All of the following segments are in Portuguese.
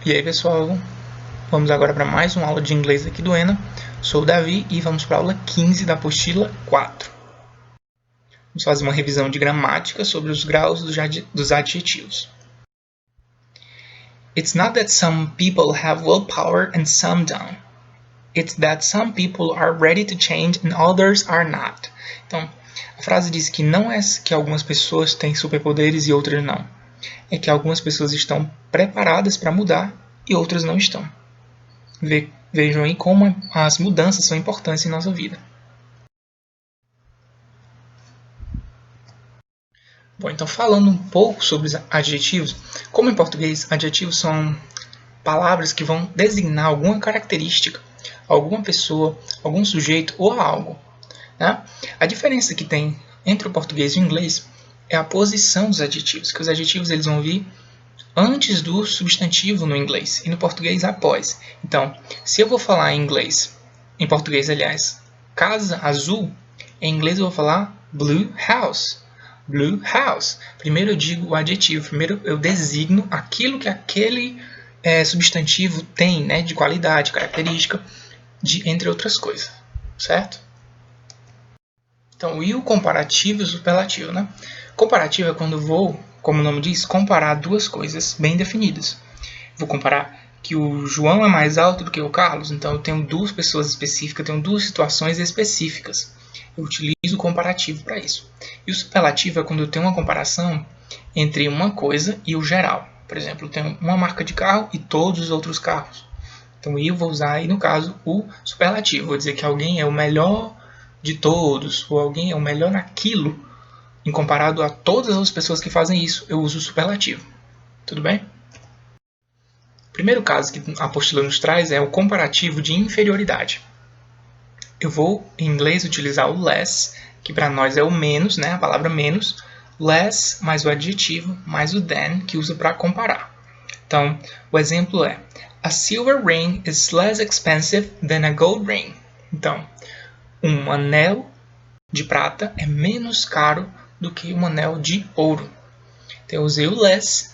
E aí, pessoal, vamos agora para mais uma aula de inglês aqui do ENA. Sou o Davi e vamos para a aula 15 da apostila 4. Vamos fazer uma revisão de gramática sobre os graus dos adjetivos. It's not that some people have willpower and some don't. It's that some people are ready to change and others are not. Então, a frase diz que não é que algumas pessoas têm superpoderes e outras não. É que algumas pessoas estão preparadas para mudar e outras não estão. Vejam aí como as mudanças são importantes em nossa vida. Bom, então falando um pouco sobre os adjetivos, como em português, adjetivos são palavras que vão designar alguma característica, alguma pessoa, algum sujeito ou algo. Né? A diferença que tem entre o português e o inglês é a posição dos adjetivos, que os adjetivos eles vão vir antes do substantivo no inglês e no português após. Então, se eu vou falar em inglês, em português, aliás, casa azul, em inglês eu vou falar blue house. Blue house. Primeiro eu digo o adjetivo, primeiro eu designo aquilo que aquele substantivo tem, né, de qualidade, característica, entre outras coisas, certo? Então, e o comparativo e o superlativo, né? Comparativo é quando eu vou, como o nome diz, comparar duas coisas bem definidas. Vou comparar que o João é mais alto do que o Carlos, então eu tenho duas pessoas específicas, eu tenho duas situações específicas. Eu utilizo o comparativo para isso. E o superlativo é quando eu tenho uma comparação entre uma coisa e o geral. Por exemplo, eu tenho uma marca de carro e todos os outros carros. Então eu vou usar aí, no caso, o superlativo. Vou dizer que alguém é o melhor de todos, ou alguém é o melhor naquilo, em comparado a todas as pessoas que fazem isso, eu uso o superlativo. Tudo bem? O primeiro caso que a apostila nos traz é o comparativo de inferioridade. Eu vou, em inglês, utilizar o less, que para nós é o menos, né? A palavra menos. Less mais o adjetivo, mais o than, que usa para comparar. Então, o exemplo é: A silver ring is less expensive than a gold ring. Então, um anel de prata é menos caro do que um anel de ouro. Então, eu usei o less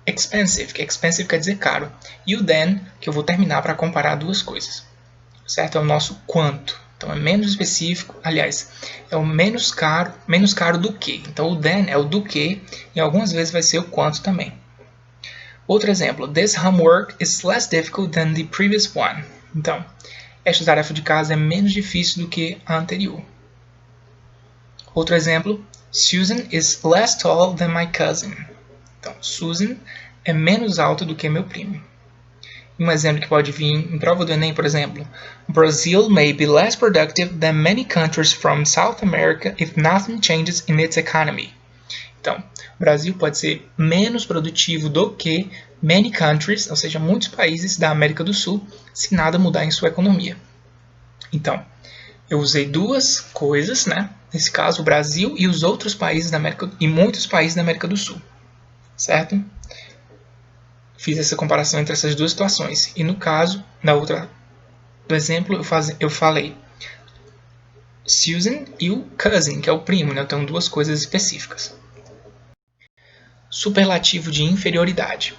expensive, que expensive quer dizer caro, e o than, que eu vou terminar para comparar duas coisas. Certo? É o nosso quanto. Então, é menos específico, aliás, é o menos caro do que. Então, o than é o do que, e algumas vezes vai ser o quanto também. Outro exemplo, This homework is less difficult than the previous one. Então, esta tarefa de casa é menos difícil do que a anterior. Outro exemplo, Susan is less tall than my cousin. Então, Susan é menos alta do que meu primo. Um exemplo que pode vir em prova do Enem, por exemplo, Brazil may be less productive than many countries from South America if nothing changes in its economy. Então, o Brasil pode ser menos produtivo do que many countries, ou seja, muitos países da América do Sul, se nada mudar em sua economia. Então, eu usei duas coisas, né? Nesse caso, o Brasil e os outros países da América e muitos países da América do Sul, certo? Fiz essa comparação entre essas duas situações. E no caso, do exemplo, eu falei Susan e o cousin, que é o primo, né? Então, duas coisas específicas. Superlativo de inferioridade.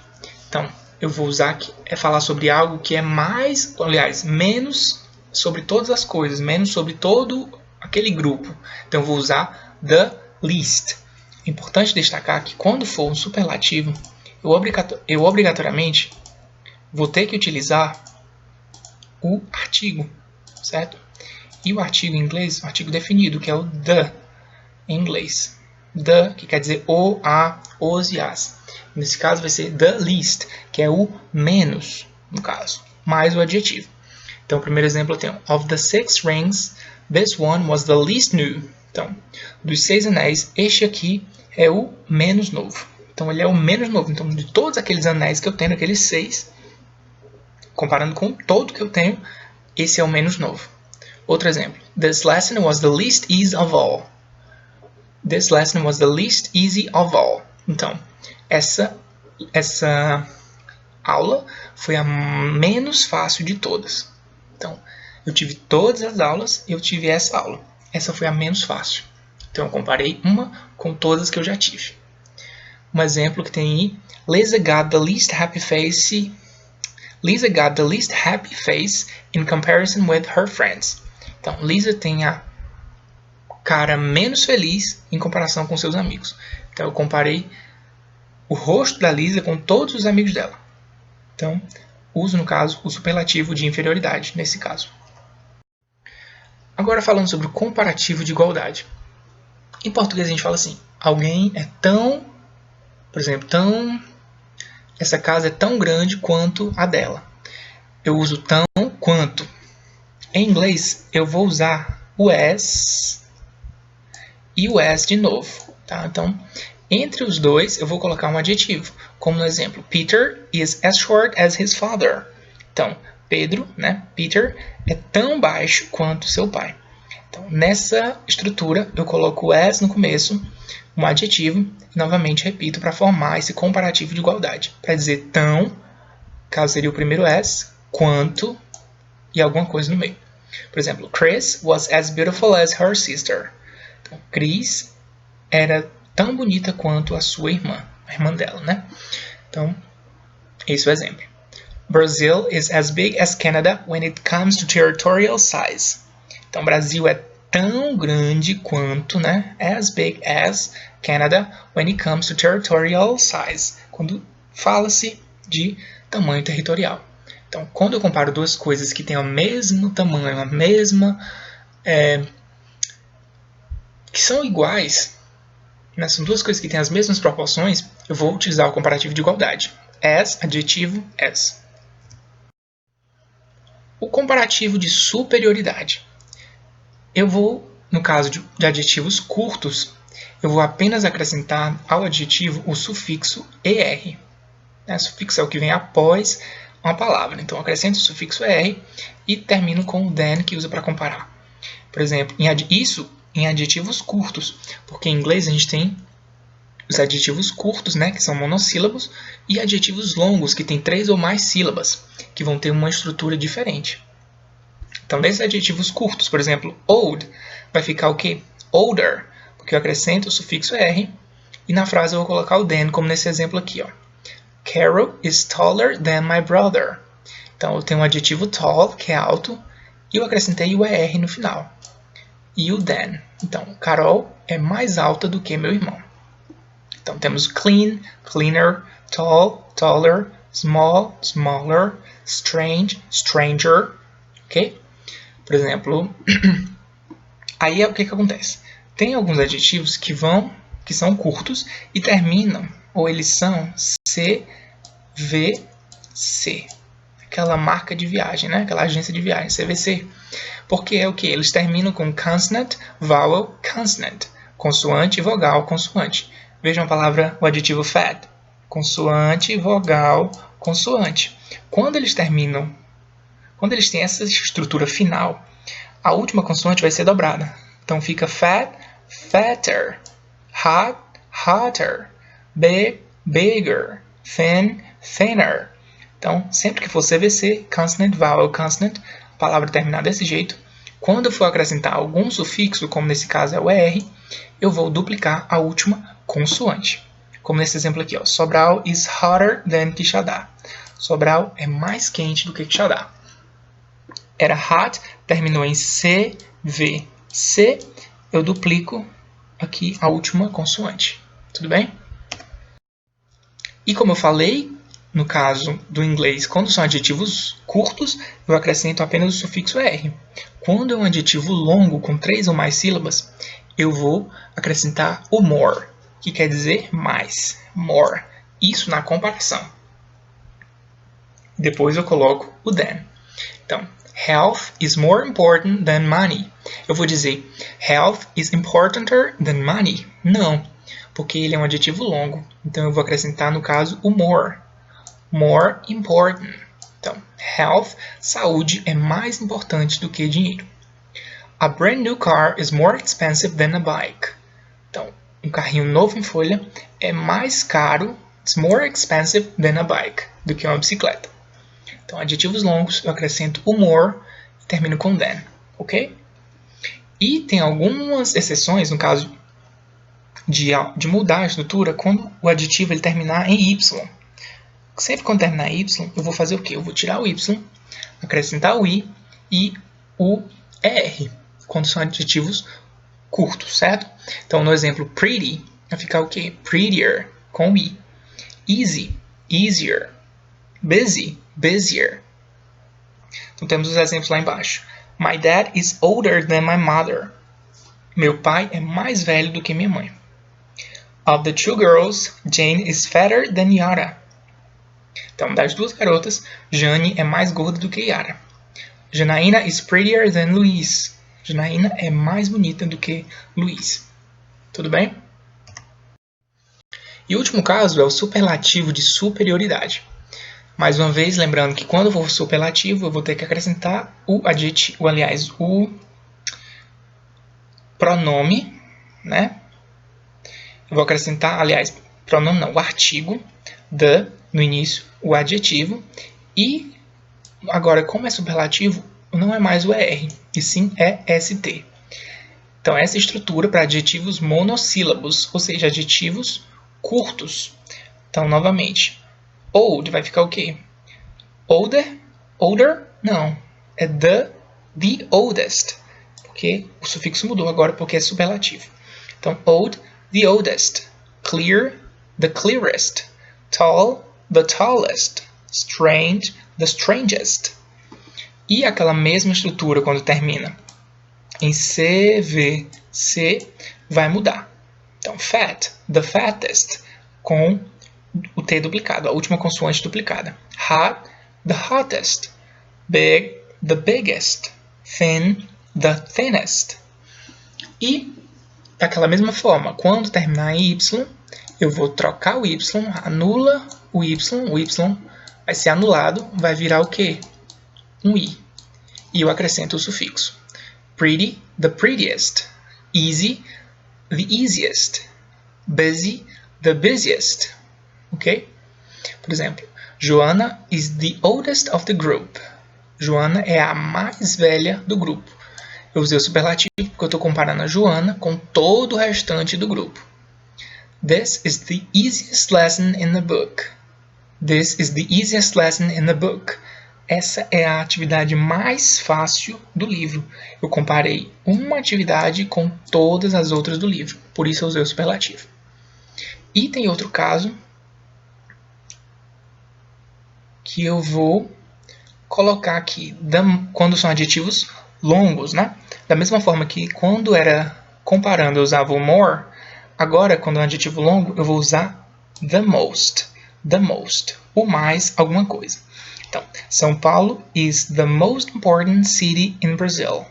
Então, eu vou usar aqui, falar sobre algo que é mais, aliás, menos sobre todas as coisas, menos sobre todo aquele grupo. Então, eu vou usar the least. É importante destacar que quando for um superlativo, eu obrigatoriamente vou ter que utilizar o artigo, certo? E o artigo em inglês, o artigo definido, que é o the, em inglês. The, que quer dizer o, a, os e as. Nesse caso vai ser the least, que é o menos, no caso, mais o adjetivo. Então, o primeiro exemplo eu tenho, of the 6 rings, this one was the least new. Então, dos 6 anéis, este aqui é o menos novo. Então, ele é o menos novo. Então, de todos aqueles anéis que eu tenho, aqueles 6, comparando com todo que eu tenho, esse é o menos novo. Outro exemplo. This lesson was the least easy of all. This lesson was the least easy of all. Então, essa aula foi a menos fácil de todas. Então, eu tive todas as aulas e eu tive essa aula. Essa foi a menos fácil. Então, eu comparei uma com todas que eu já tive. Um exemplo que tem aí, Lisa got the least happy face Lisa got the least happy face in comparison with her friends. Então, Lisa tem a cara menos feliz em comparação com seus amigos. Então, eu comparei o rosto da Lisa com todos os amigos dela. Então, uso, no caso, o superlativo de inferioridade, nesse caso. Agora, falando sobre o comparativo de igualdade. Em português, a gente fala assim, alguém é tão, por exemplo, essa casa é tão grande quanto a dela. Eu uso tão quanto. Em inglês, eu vou usar o as e o as de novo. Tá? Então, entre os dois, eu vou colocar um adjetivo. Como no exemplo, Peter is as short as his father. Então, Pedro, né, Peter, é tão baixo quanto seu pai. Então, nessa estrutura, eu coloco o as no começo, um adjetivo, e novamente repito para formar esse comparativo de igualdade. Para dizer tão, caso seria o primeiro as, quanto, e alguma coisa no meio. Por exemplo, Chris was as beautiful as her sister. Então, Chris era tão bonita quanto a sua irmã, a irmã dela, né? Então, esse é o exemplo. Brazil is as big as Canada when it comes to territorial size. Então, Brasil é tão grande quanto, né? As big as Canada when it comes to territorial size. Quando fala-se de tamanho territorial. Então, quando eu comparo duas coisas que têm o mesmo tamanho, a mesma... que são iguais, né? São duas coisas que têm as mesmas proporções, eu vou utilizar o comparativo de igualdade. As, adjetivo, as. O comparativo de superioridade. Eu vou, no caso de adjetivos curtos, eu vou apenas acrescentar ao adjetivo o sufixo er. O sufixo é o que vem após uma palavra. Então, eu acrescento o sufixo er e termino com o than, que usa para comparar. Por exemplo, isso em adjetivos curtos, porque em inglês a gente tem os adjetivos curtos, né, que são monossílabos, e adjetivos longos, que têm 3 ou mais sílabas, que vão ter uma estrutura diferente. Então, desses adjetivos curtos, por exemplo, old, vai ficar o quê? Older, porque eu acrescento o sufixo er, e na frase eu vou colocar o than, como nesse exemplo aqui, ó. Carol is taller than my brother. Então, eu tenho um adjetivo tall, que é alto, e eu acrescentei o er no final. E o than. Então, Carol é mais alta do que meu irmão. Então, temos clean, cleaner, tall, taller, small, smaller, strange, stranger. Ok? Por exemplo, aí o que acontece? Tem alguns adjetivos que são curtos e terminam, ou eles são CVC. Aquela marca de viagem, né? Aquela agência de viagem, CVC. Porque é o que? Eles terminam com consonant, vowel, consonant. Consoante, vogal, consoante. Vejam a palavra, o adjetivo fat. Consoante, vogal, consoante. Quando eles têm essa estrutura final, a última consoante vai ser dobrada. Então fica fat, fatter, hot, hotter, big, bigger, thin, thinner. Então, sempre que for CVC, consonant, vowel, consonant, a palavra terminar desse jeito. Quando eu for acrescentar algum sufixo, como nesse caso é o er, eu vou duplicar a última consoante. Como nesse exemplo aqui, ó. Sobral is hotter than Quixadá. Sobral é mais quente do que Quixadá. Era hot, terminou em CVC, eu duplico aqui a última consoante. Tudo bem? E como eu falei, no caso do inglês, quando são adjetivos curtos, eu acrescento apenas o sufixo er. Quando é um adjetivo longo, com 3 ou mais sílabas, eu vou acrescentar o more, que quer dizer mais. More. Isso na comparação. Depois eu coloco o than. Então, health is more important than money. Eu vou dizer, health is importanter than money. Não, porque ele é um adjetivo longo. Então, eu vou acrescentar, no caso, o more. More important. Então, health, saúde, é mais importante do que dinheiro. A brand new car is more expensive than a bike. Então, um carrinho novo em folha é mais caro, it's more expensive than a bike, do que uma bicicleta. Então, adjetivos longos, eu acrescento o more e termino com than, ok? E tem algumas exceções, no caso de mudar a estrutura, quando o adjetivo ele terminar em y. sempre quando terminar Y, eu vou fazer o quê? Eu vou tirar o Y, acrescentar o I e o ER, quando são adjetivos curtos, certo? Então, no exemplo pretty, vai ficar o quê? Prettier, com o I. Easy, easier. Busy, busier. Então, temos os exemplos lá embaixo. My dad is older than my mother. Meu pai é mais velho do que minha mãe. Of the two girls, Jane is fatter than Yara. Então, das duas garotas, Jane é mais gorda do que Yara. Janaína is prettier than Louise. Janaína é mais bonita do que Luiz. Tudo bem? E o último caso é o superlativo de superioridade. Mais uma vez, lembrando que quando for superlativo, eu vou ter que acrescentar o adjetivo, aliás, o pronome, né? Eu vou acrescentar, aliás, pronome não, o artigo, the, no início, o adjetivo, e agora, como é superlativo, não é mais o ER, e sim EST. Então, essa estrutura para adjetivos monossílabos, ou seja, adjetivos curtos. Então, novamente, old vai ficar o quê? Older? Older? Não. É the oldest. Porque o sufixo mudou agora porque é superlativo. Então, old, the oldest. Clear, the clearest. Tall, the tallest. Strange, the strangest. E aquela mesma estrutura quando termina em CVC vai mudar. Então, fat, the fattest, com o T duplicado, a última consoante duplicada. Hot, the hottest. Big, the biggest. Thin, the thinnest. E, daquela mesma forma, quando terminar em Y, eu vou trocar o Y, anula o Y vai ser anulado, vai virar o quê? Um I. E eu acrescento o sufixo. Pretty, the prettiest. Easy, the easiest. Busy, the busiest. Ok? Por exemplo, Joanna is the oldest of the group. Joana é a mais velha do grupo. Eu usei o superlativo porque eu estou comparando a Joana com todo o restante do grupo. This is the easiest lesson in the book. This is the easiest lesson in the book. Essa é a atividade mais fácil do livro. Eu comparei uma atividade com todas as outras do livro. Por isso eu usei o superlativo. E tem outro caso que eu vou colocar aqui quando são adjetivos longos, né? Da mesma forma que quando era comparando eu usava o more, agora quando é um adjetivo longo eu vou usar the most, o mais alguma coisa. Então, São Paulo is the most important city in Brazil.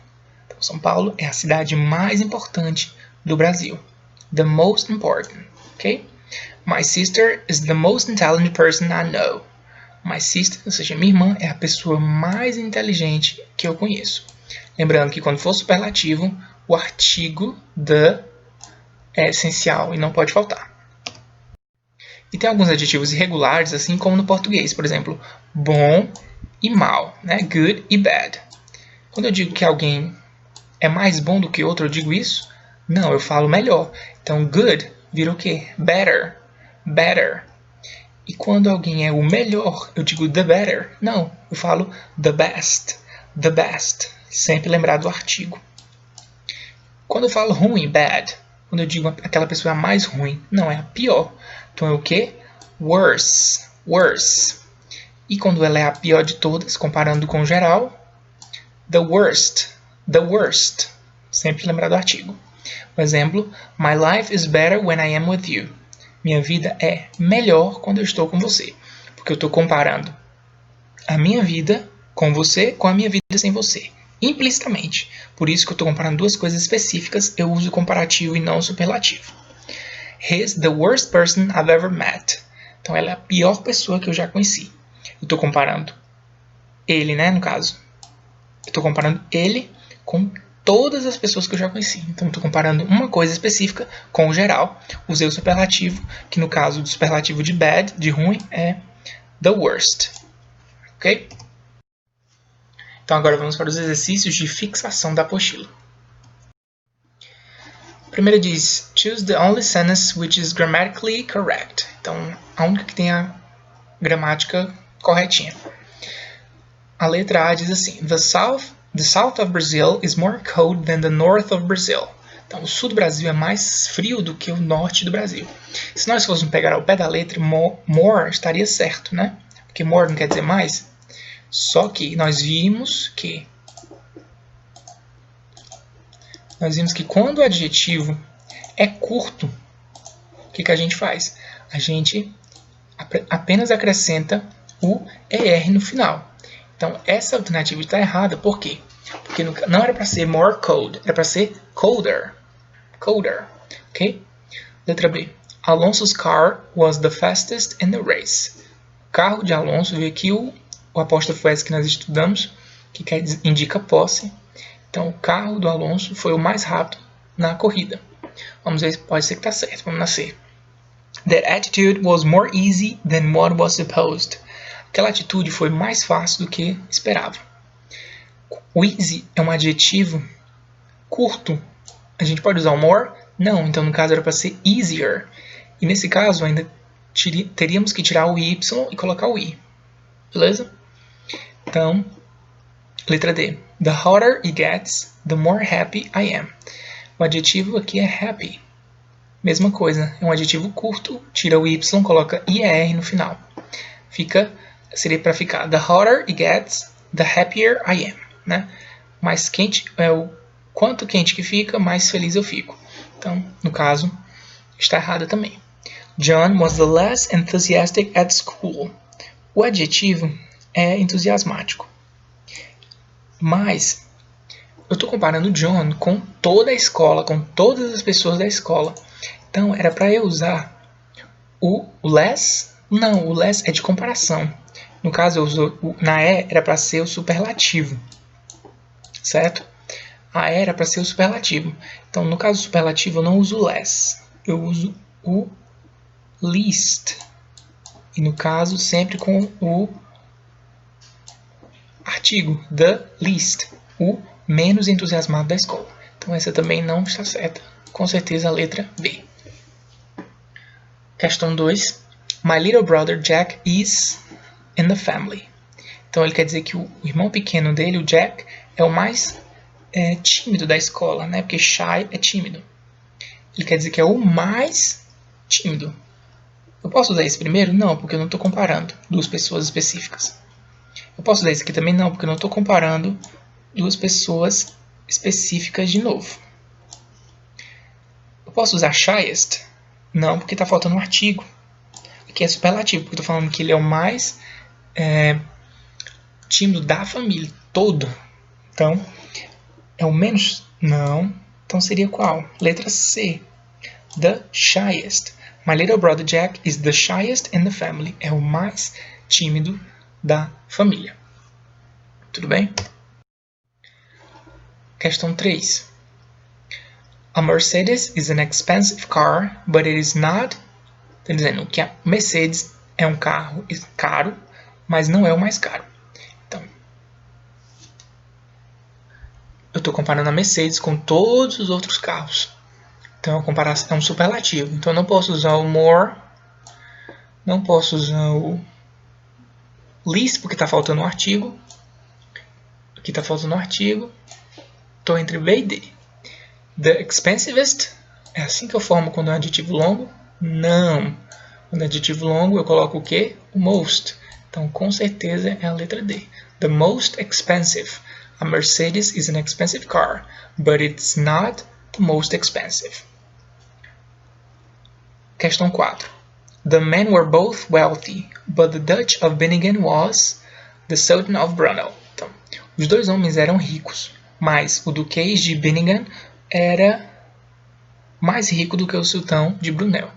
Então, São Paulo é a cidade mais importante do Brasil. The most important, ok? My sister is the most intelligent person I know. My sister, ou seja, minha irmã, é a pessoa mais inteligente que eu conheço. Lembrando que quando for superlativo, o artigo the é essencial e não pode faltar. E tem alguns adjetivos irregulares, assim como no português. Por exemplo, bom e mal, né? Good e bad. Quando eu digo que alguém é mais bom do que outro, eu digo isso? Não, eu falo melhor. Então, good vira o quê? Better. Better. E quando alguém é o melhor, eu digo the better. Não, eu falo the best. The best. Sempre lembrar do artigo. Quando eu falo ruim, bad, quando eu digo aquela pessoa é a mais ruim, não, é a pior. Então é o quê? Worse. Worse. E quando ela é a pior de todas, comparando com o geral, the worst. The worst. Sempre lembrar do artigo. Por exemplo, my life is better when I am with you. Minha vida é melhor quando eu estou com você. Porque eu estou comparando a minha vida com você com a minha vida sem você. Implicitamente. Por isso que eu estou comparando duas coisas específicas, eu uso comparativo e não superlativo. He's the worst person I've ever met. Então ela é a pior pessoa que eu já conheci. Eu estou comparando ele, né, no caso. Eu estou comparando ele com todas as pessoas que eu já conheci. Então, estou comparando uma coisa específica com o geral. Usei o superlativo, que no caso do superlativo de bad, de ruim, é the worst. Ok? Então, agora vamos para os exercícios de fixação da apostila. A primeira diz, choose the only sentence which is grammatically correct. Então, a única que tem a gramática corretinha. A letra A diz assim: The south of Brazil is more cold than the north of Brazil. Então, o sul do Brasil é mais frio do que o norte do Brasil. Se nós fôssemos pegar ao pé da letra, more estaria certo, né? Porque more não quer dizer mais. Só que nós vimos que quando o adjetivo é curto, o que a gente faz? A gente apenas acrescenta o ER no final. Então, essa alternativa está errada. Por quê? Porque não era para ser more cold, era para ser colder. Colder. Ok? Letra B. Alonso's car was the fastest in the race. O carro de Alonso, veio aqui o apóstrofo S que nós estudamos, que indica posse. Então, o carro do Alonso foi o mais rápido na corrida. Vamos ver, pode ser que está certo. Vamos nascer. That attitude was more easy than what was supposed. Aquela atitude foi mais fácil do que esperava. O easy é um adjetivo curto. A gente pode usar o more? Não, então no caso era para ser easier. E nesse caso ainda teríamos que tirar o y e colocar o i. Beleza? Então, letra D. The hotter it gets, the more happy I am. O adjetivo aqui é happy. Mesma coisa, é um adjetivo curto, tira o y, coloca IR no final. Seria para ficar, the hotter it gets, the happier I am. Né? Mais quente, o quanto quente que fica, mais feliz eu fico. Então, no caso, está errada também. John was the less enthusiastic at school. O adjetivo é entusiasmático. Mas, eu estou comparando John com toda a escola, com todas as pessoas da escola. Então, era para eu usar o less. Não, o less é de comparação. No caso, eu uso na E era para ser o superlativo. Certo? A E era para ser o superlativo. Então, no caso do superlativo, eu não uso less. Eu uso o least. E no caso, sempre com o artigo, the least. O menos entusiasmado da escola. Então, essa também não está certa. Com certeza, a letra B. Questão 2. My little brother Jack is in the family. Então, ele quer dizer que o irmão pequeno dele, o Jack, é o mais tímido da escola, né? Porque shy é tímido. Ele quer dizer que é o mais tímido. Eu posso usar esse primeiro? Não, porque eu não estou comparando duas pessoas específicas. Eu posso usar esse aqui também? Não, porque eu não estou comparando duas pessoas específicas de novo. Eu posso usar shyest? Não, porque está faltando um artigo. Aqui é superlativo, porque eu estou falando que ele é o mais tímido da família, todo. Então, é o menos? Não. Então seria qual? Letra C. The shyest. My little brother Jack is the shyest in the family. É o mais tímido da família. Tudo bem? Questão 3. A Mercedes is an expensive car, but it is not. Está dizendo que a Mercedes é um carro caro, mas não é o mais caro. Então, eu estou comparando a Mercedes com todos os outros carros. Então, é um superlativo. Então, eu não posso usar o more, não posso usar o least, porque está faltando um artigo. Aqui está faltando um artigo. Estou entre B e D. The expensivest, é assim que eu formo quando é um adjetivo longo? Não. Quando é adjetivo longo, eu coloco o quê? O most. Então, com certeza, é a letra D. The most expensive. A Mercedes is an expensive car, but it's not the most expensive. Questão 4. The men were both wealthy, but the Dutch of Binningen was the Sultan of Brunel. Então, os dois homens eram ricos, mas o duquês de Binningen era mais rico do que o sultão de Brunel.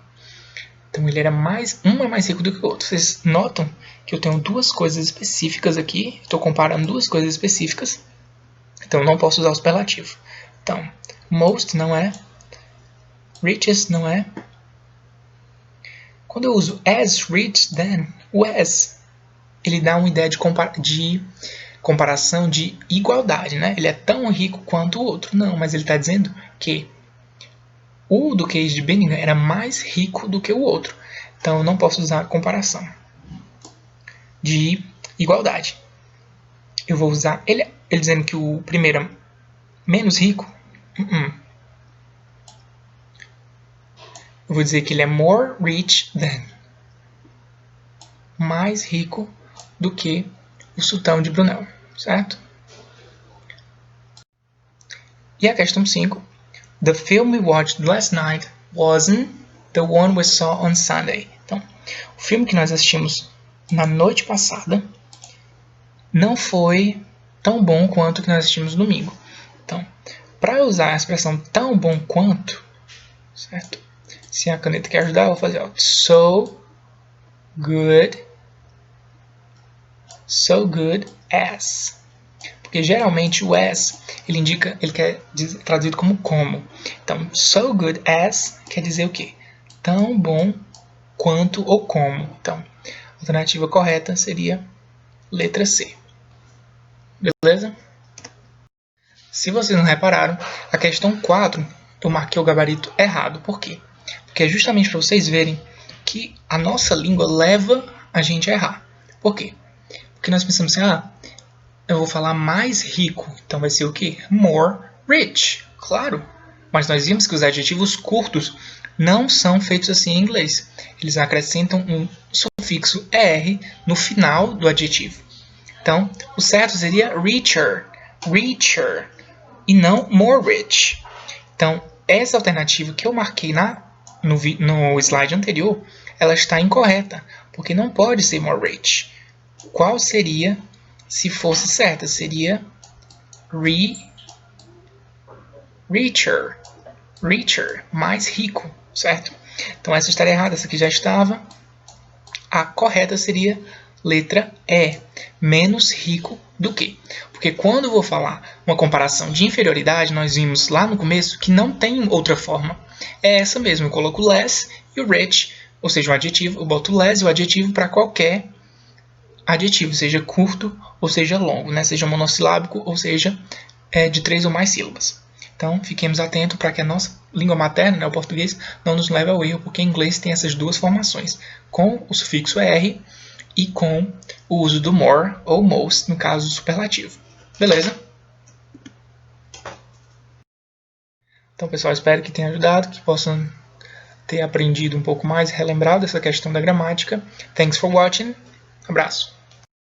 Então, ele era um é mais rico do que o outro. Vocês notam que eu tenho duas coisas específicas aqui. Estou comparando duas coisas específicas. Então, eu não posso usar o superlativo. Então, most não é. Richest não é. Quando eu uso as rich than, o as, ele dá uma ideia de comparação de igualdade, né? Ele é tão rico quanto o outro. Não, mas ele está dizendo que o duquês de Binningen era mais rico do que o outro. Então, eu não posso usar a comparação. de igualdade. Eu vou usar ele dizendo que o primeiro é menos rico. Eu vou dizer que ele é more rich than. Mais rico do que o sultão de Brunel, certo? E a questão 5. The film we watched last night wasn't the one we saw on Sunday. Então, o filme que nós assistimos na noite passada não foi tão bom quanto o que nós assistimos no domingo. Então, para usar a expressão tão bom quanto, certo? Se a caneta quer ajudar, eu vou fazer so good as. Porque geralmente o as ele quer dizer, traduzido como. Então, so good as quer dizer o quê? Tão bom quanto ou como. Então, a alternativa correta seria letra C. Beleza? Se vocês não repararam, a questão 4 eu marquei o gabarito errado. Por quê? Porque é justamente para vocês verem que a nossa língua leva a gente a errar. Por quê? Porque nós pensamos assim, eu vou falar mais rico, então vai ser o quê? More rich, claro. Mas nós vimos que os adjetivos curtos não são feitos assim em inglês. Eles acrescentam um sufixo er no final do adjetivo. Então, o certo seria richer, e não more rich. Então, essa alternativa que eu marquei no slide anterior, ela está incorreta, porque não pode ser more rich. Qual seria, se fosse certa? Seria richer, mais rico, certo? Então essa estaria errada, essa aqui já estava. A correta seria letra E, menos rico do que. Porque quando eu vou falar uma comparação de inferioridade, nós vimos lá no começo que não tem outra forma. É essa mesmo, eu coloco less e o rich, ou seja, o adjetivo, eu boto less e o adjetivo para qualquer adjetivo, seja curto ou seja longo, né? Seja monossilábico ou seja de 3 ou mais sílabas. Então, fiquemos atentos para que a nossa língua materna, né, o português, não nos leve ao erro, porque em inglês tem essas duas formações, com o sufixo er e com o uso do more ou most, no caso do superlativo. Beleza? Então, pessoal, espero que tenha ajudado, que possam ter aprendido um pouco mais, relembrado essa questão da gramática. Thanks for watching. Abraço.